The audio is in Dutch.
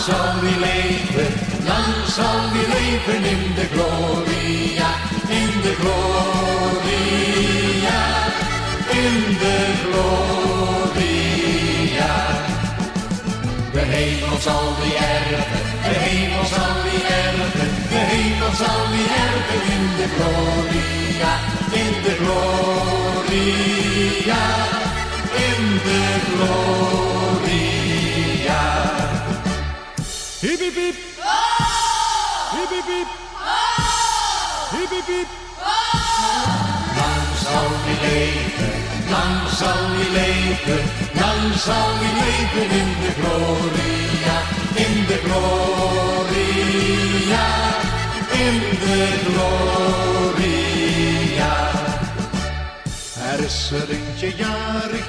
zal hij leven, lang zal hij leven in de gloria, in de gloria, in de gloria. De hemel zal die erven, de hemel zal die erven, de hemel zal die erven in de gloria, in de gloria, in de gloria. Hiep hiep hiep, hiep hiep hiep, hiep hiep hiep. Lang zal die leven, lang zal die leven, lang zal die leven in de gloria, in de gloria, in de gloria. Er is er eentje jarig.